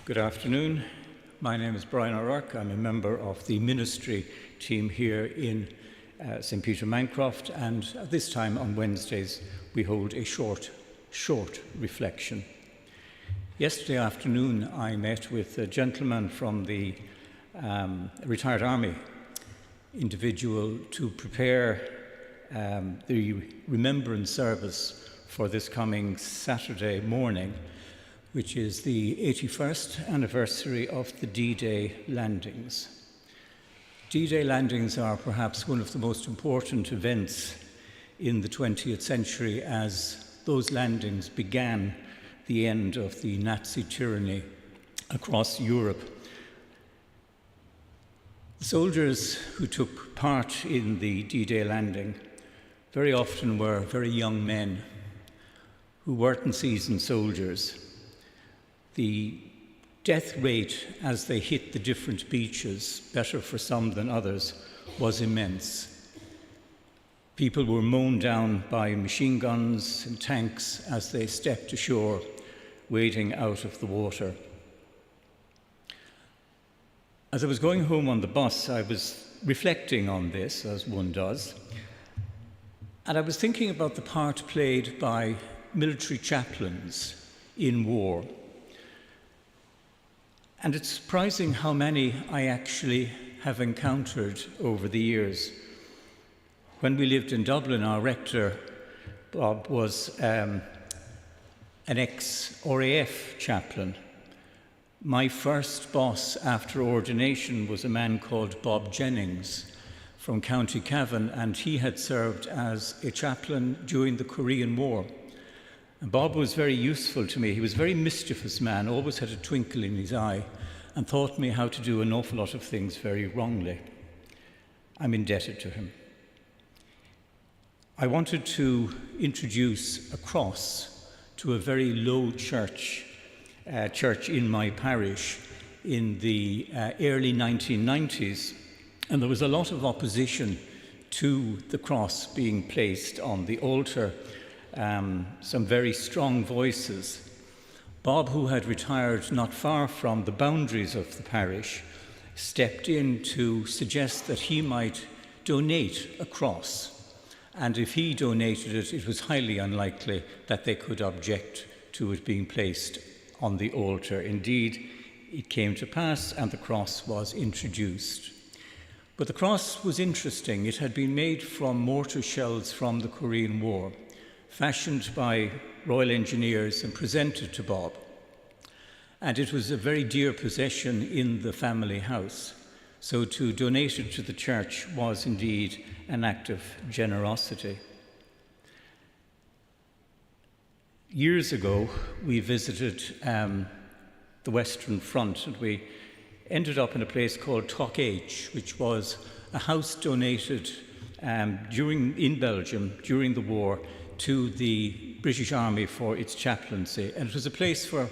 Good afternoon. My name is Brian O'Rourke. I'm a member of the ministry team here in St. Peter Mancroft, and at this time on Wednesdays we hold a short reflection. Yesterday afternoon I met with a gentleman from the retired army individual to prepare the remembrance service for this coming Saturday morning, which is the 81st anniversary of the D-Day landings. D-Day landings are perhaps one of the most important events in the 20th century, as those landings began the end of the Nazi tyranny across Europe. The soldiers who took part in the D-Day landing very often were very young men who weren't seasoned soldiers. The death rate as they hit the different beaches, better for some than others, was immense. People were mown down by machine guns and tanks as they stepped ashore, wading out of the water. As I was going home on the bus, I was reflecting on this, as one does, and I was thinking about the part played by military chaplains in war. And it's surprising how many I actually have encountered over the years. When we lived in Dublin, our rector, Bob, was an ex-RAF chaplain. My first boss after ordination was a man called Bob Jennings from County Cavan, and he had served as a chaplain during the Korean War. And Bob was very useful to me. He was a very mischievous man, always had a twinkle in his eye, and taught me how to do an awful lot of things very wrongly. I'm indebted to him. I wanted to introduce a cross to a very low church in my parish in the early 1990s, and there was a lot of opposition to the cross being placed on the altar. Some very strong voices. Bob, who had retired not far from the boundaries of the parish, stepped in to suggest that he might donate a cross. And if he donated it, it was highly unlikely that they could object to it being placed on the altar. Indeed, it came to pass and the cross was introduced. But the cross was interesting. It had been made from mortar shells from the Korean War, fashioned by Royal Engineers and presented to Bob. And it was a very dear possession in the family house. So to donate it to the church was indeed an act of generosity. Years ago, we visited the Western Front, and we ended up in a place called Tockage, which was a house donated in Belgium during the war to the British Army for its chaplaincy. And it was a place for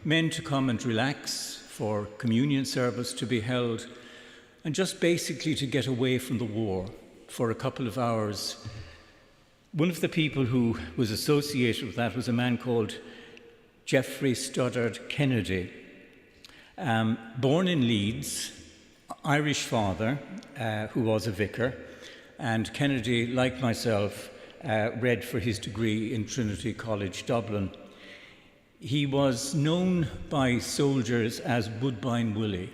men to come and relax, for communion service to be held, and just basically to get away from the war for a couple of hours. One of the people who was associated with that was a man called Geoffrey Stoddard Kennedy. Born in Leeds, Irish father, who was a vicar, and Kennedy, like myself, read for his degree in Trinity College, Dublin. He was known by soldiers as Woodbine Willie,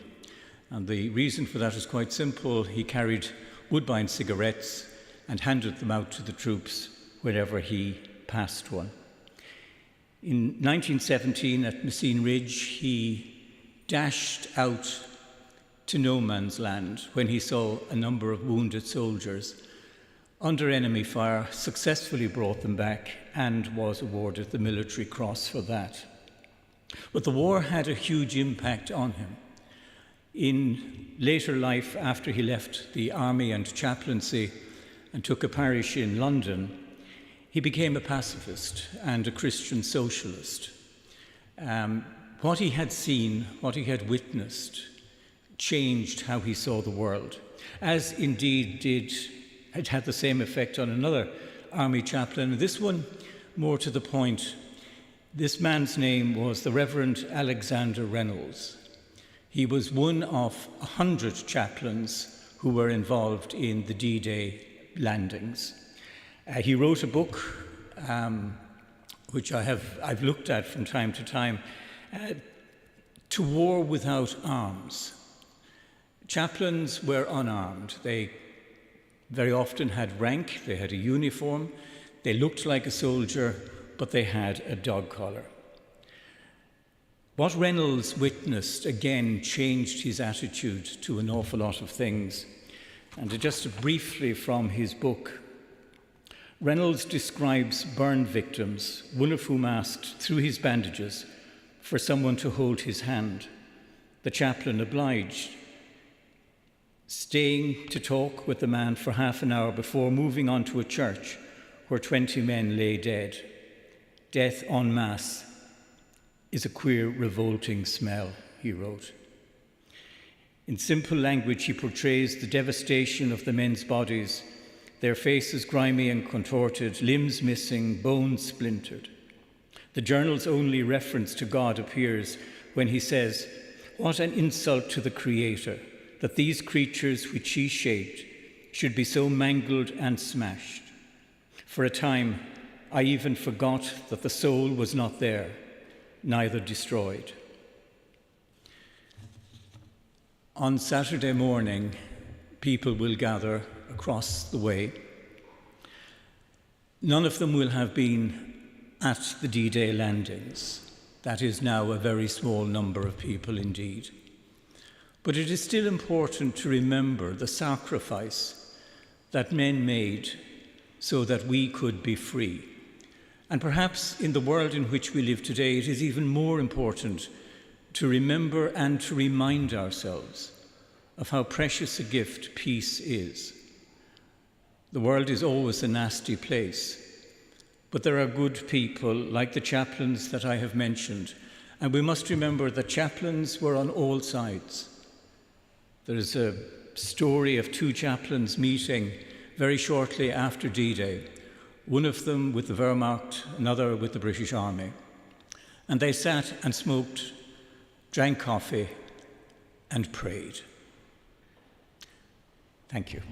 and the reason for that is quite simple. He carried Woodbine cigarettes and handed them out to the troops wherever he passed one. In 1917 at Messine Ridge, he dashed out to no man's land when he saw a number of wounded soldiers. Under enemy fire, successfully brought them back and was awarded the Military Cross for that. But the war had a huge impact on him. In later life, after he left the army and chaplaincy and took a parish in London, he became a pacifist and a Christian socialist. What he had seen, what he had witnessed, changed how he saw the world, as indeed it had the same effect on another army chaplain. This one, more to the point, This man's name was the Reverend Alexander Reynolds. He was one of 100 chaplains who were involved in the D-Day landings. He wrote a book, which I've looked at from time to time, To War Without Arms. Chaplains were unarmed. They very often had rank, they had a uniform, they looked like a soldier, but they had a dog collar. What Reynolds witnessed again changed his attitude to an awful lot of things. And just briefly from his book, Reynolds describes burn victims, one of whom asked through his bandages for someone to hold his hand. The chaplain obliged, staying to talk with the man for half an hour before moving on to a church where 20 men lay dead. Death en masse is a queer, revolting smell, he wrote. In simple language, he portrays the devastation of the men's bodies, their faces grimy and contorted, limbs missing, bones splintered. The journal's only reference to God appears when he says, "What an insult to the Creator, that these creatures which he shaped should be so mangled and smashed. For a time, I even forgot that the soul was not there, neither destroyed." On Saturday morning, people will gather across the way. None of them will have been at the D-Day landings. That is now a very small number of people indeed. But it is still important to remember the sacrifice that men made so that we could be free. And perhaps in the world in which we live today, it is even more important to remember and to remind ourselves of how precious a gift peace is. The world is always a nasty place, but there are good people like the chaplains that I have mentioned, and we must remember that chaplains were on all sides. There is a story of two chaplains meeting very shortly after D-Day, one of them with the Wehrmacht, another with the British Army. And they sat and smoked, drank coffee, and prayed. Thank you.